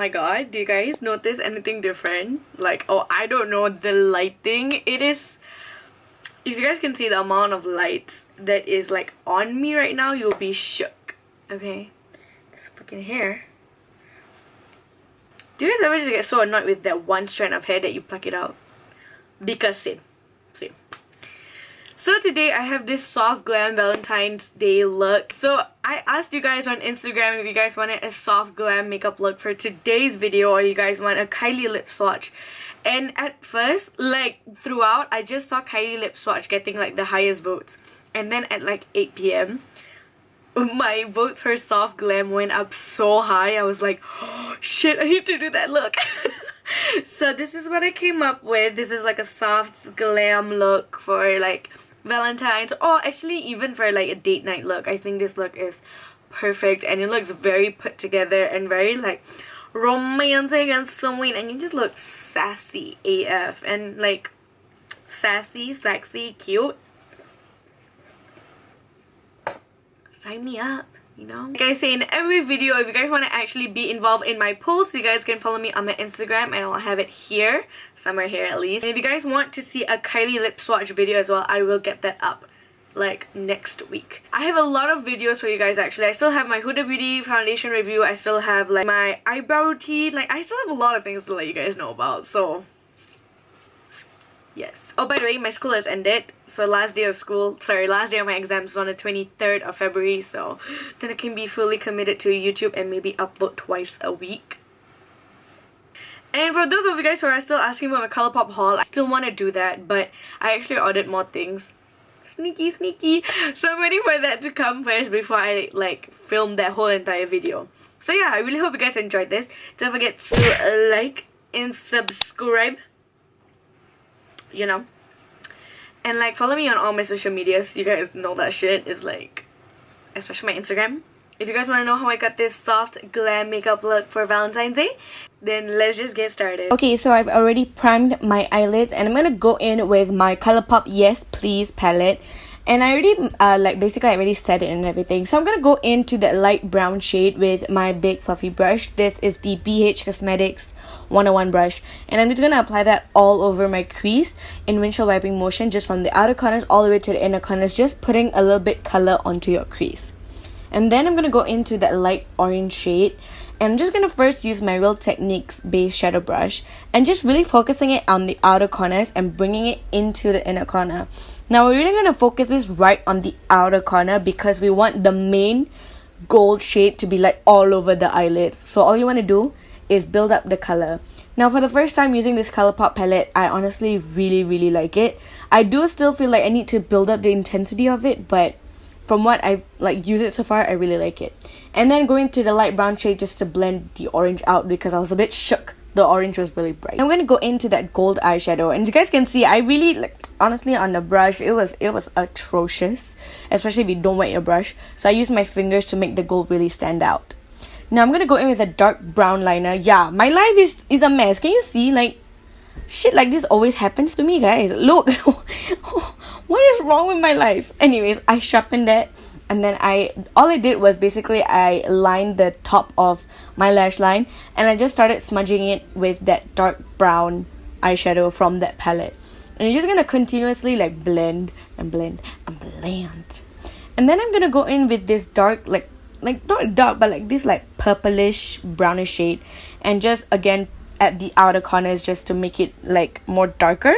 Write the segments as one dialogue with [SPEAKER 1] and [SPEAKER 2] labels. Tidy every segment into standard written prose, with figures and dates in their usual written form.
[SPEAKER 1] my god, do you guys notice anything different? Like, oh, I don't know, the lighting, it is, if you guys can see the amount of lights that is like on me right now, you'll be shook. Okay, this freaking hair. Do you guys ever just get so annoyed with that one strand of hair that you pluck it out? Because same. So today I have this soft glam Valentine's Day look. So I asked you guys on Instagram if you guys wanted a soft glam makeup look for today's video, or you guys want a Kylie lip swatch. And at first, like throughout, I just saw Kylie lip swatch getting like the highest votes. And then at like 8 p.m, my votes for soft glam went up so high. I was like, oh, shit, I need to do that look. So this is what I came up with. This is like a soft glam look for like Valentine's, or actually even for like a date night look. I think this look is perfect, and it looks very put together and very like romantic and sweet, and you just look sassy AF, and like sassy, sexy, cute. Sign me up, you know? Like I say in every video, if you guys want to actually be involved in my posts, you guys can follow me on my Instagram, and I'll have it here, somewhere here at least. And if you guys want to see a Kylie lip swatch video as well, I will get that up like next week. I have a lot of videos for you guys actually. I still have my Huda Beauty foundation review. I still have like my eyebrow routine. Like I still have a lot of things to let you guys know about. So yes. Oh, by the way, my school has ended. So last day of school, sorry, last day of my exams is on the 23rd of February. So then I can be fully committed to YouTube and maybe upload twice a week. And for those of you guys who are still asking about my Colourpop haul, I still want to do that, but I actually ordered more things. Sneaky. So I'm waiting for that to come first before I like film that whole entire video. So yeah, I really hope you guys enjoyed this. Don't forget to like and subscribe, you know, and like follow me on all my social medias. You guys know that shit is like, especially my Instagram. If you guys want to know how I got this soft glam makeup look for Valentine's Day, then let's just get started. Okay, so I've already primed my eyelids, and I'm gonna go in with my Colourpop Yes Please palette. And I already basically I already set it and everything. So I'm gonna go into the light brown shade with my big fluffy brush. This is the BH Cosmetics 101 brush, and I'm just gonna apply that all over my crease in windshield wiping motion, just from the outer corners all the way to the inner corners, just putting a little bit color onto your crease. And then I'm gonna go into that light orange shade, and I'm just gonna first use my Real Techniques base shadow brush and just really focusing it on the outer corners and bringing it into the inner corner. Now we're really gonna focus this right on the outer corner because we want the main gold shade to be like all over the eyelids. So all you want to do is build up the color. Now for the first time using this Colourpop palette, I honestly really like it. I do still feel like I need to build up the intensity of it, but from what I've like used it so far, I really like it. And then going to the light brown shade just to blend the orange out because I was a bit shook. The orange was really bright. I'm gonna go into that gold eyeshadow, and you guys can see I really like, honestly on the brush it was atrocious, especially if you don't wet your brush. So I used my fingers to make the gold really stand out. Now I'm gonna go in with a dark brown liner. Yeah, my life is a mess. Can you see? Like shit like this always happens to me, guys. Look. What is wrong with my life? Anyways, I sharpened it, and then all I did was basically I lined the top of my lash line, and I just started smudging it with that dark brown eyeshadow from that palette. And you're just gonna continuously like blend and blend and blend. And then I'm gonna go in with this dark like not dark but like this like purplish brownish shade, and just again at the outer corners just to make it like more darker.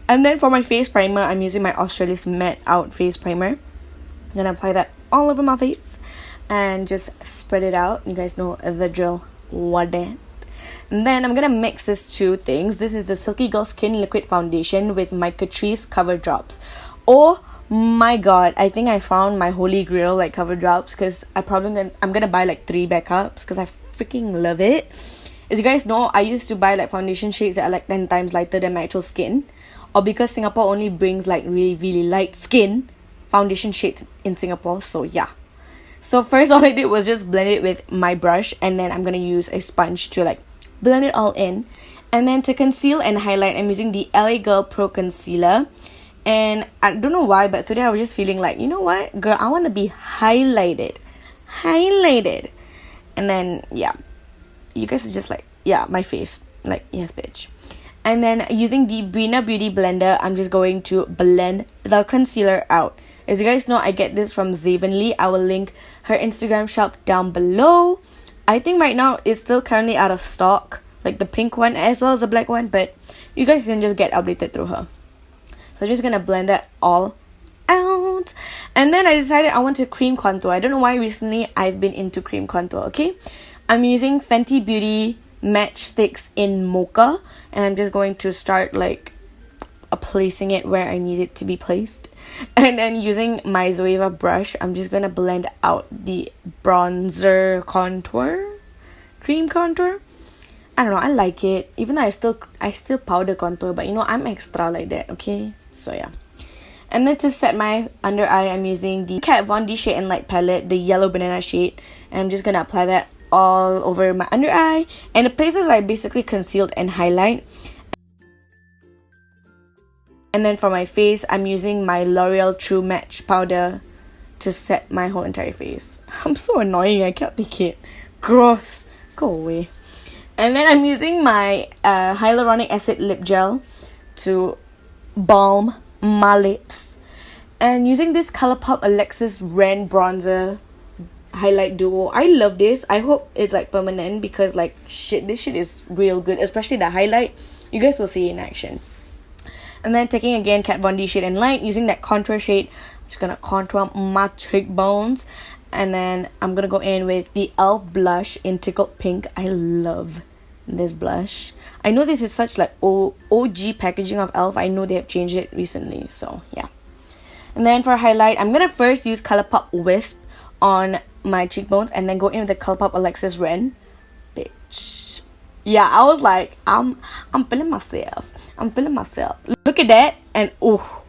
[SPEAKER 1] And then for my face primer, I'm using my Australis Matte Out face primer. I'm gonna apply that all over my face and just spread it out. You guys know the drill. What that? And then I'm gonna mix these two things. This is the Silky Girl Skin Liquid Foundation with my Catrice Cover Drops. Oh my god, I think I found my holy grail like cover drops, because I'm gonna buy like 3 backups because I freaking love it. As you guys know, I used to buy like foundation shades that are like 10 times lighter than my actual skin, or because Singapore only brings like really light skin foundation shades in Singapore. So yeah, so first all I did was just blend it with my brush, and then I'm gonna use a sponge to like blend it all in. And then to conceal and highlight, I'm using the LA Girl Pro Concealer. And I don't know why, but today I was just feeling like, you know what, girl, I want to be highlighted. And then yeah, you guys are just like, yeah, my face. Like, yes, bitch. And then using the Brina Beauty blender, I'm just going to blend the concealer out. As you guys know, I get this from Zavenly. I will link her Instagram shop down below. I think right now it's still currently out of stock, like the pink one as well as the black one, but you guys can just get updated through her. So I'm just gonna blend that all out. And then I decided I want to cream contour. I don't know why recently I've been into cream contour, okay? I'm using Fenty Beauty Match Sticks in Mocha, and I'm just going to start like placing it where I need it to be placed. And then using my Zoeva brush, I'm just gonna blend out the bronzer contour, cream contour. I don't know, I like it. Even though I still powder contour, but you know, I'm extra like that, okay? So yeah. And then to set my under eye, I'm using the Kat Von D Shade and Light palette, the yellow banana shade, and I'm just gonna apply that all over my under eye and the places I basically concealed and highlight. And then for my face, I'm using my L'Oreal True Match powder to set my whole entire face. I'm so annoying, I can't take it. Gross. Go away. And then I'm using my hyaluronic acid lip gel to balm my lips. And using this Colourpop Alexis Ren bronzer highlight duo. I love this. I hope it's like permanent because like shit, this shit is real good. Especially the highlight. You guys will see it in action. And then taking again Kat Von D Shade and Light, using that contour shade, I'm just gonna contour my cheekbones. And then I'm gonna go in with the e.l.f. blush in Tickled Pink. I love this blush. I know this is such like OG packaging of e.l.f. I know they have changed it recently, so yeah. And then for highlight, I'm gonna first use Colourpop Wisp on my cheekbones and then go in with the Colourpop Alexis Ren. Bitch. Yeah, I was like, I'm feeling myself. Look at that, and oh.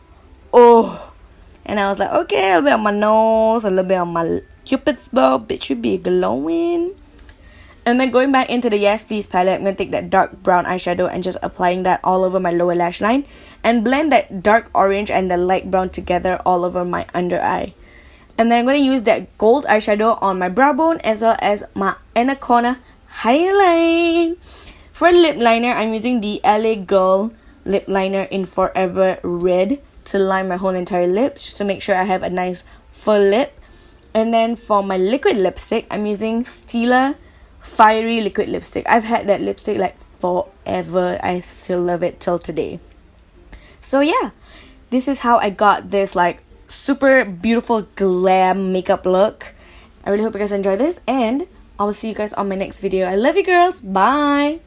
[SPEAKER 1] And I was like, okay, a little bit on my nose, a little bit on my Cupid's bow. Bitch, should be glowing. And then going back into the Yes Please palette, I'm going to take that dark brown eyeshadow and just applying that all over my lower lash line. And blend that dark orange and the light brown together all over my under eye. And then I'm going to use that gold eyeshadow on my brow bone as well as my inner corner highlight. For lip liner, I'm using the LA Girl lip liner in Forever Red to line my whole entire lips, just to make sure I have a nice full lip. And then for my liquid lipstick, I'm using Stila Fiery Liquid Lipstick. I've had that lipstick like forever. I still love it till today. So yeah, this is how I got this like super beautiful glam makeup look. I really hope you guys enjoy this, and I will see you guys on my next video. I love you girls. Bye.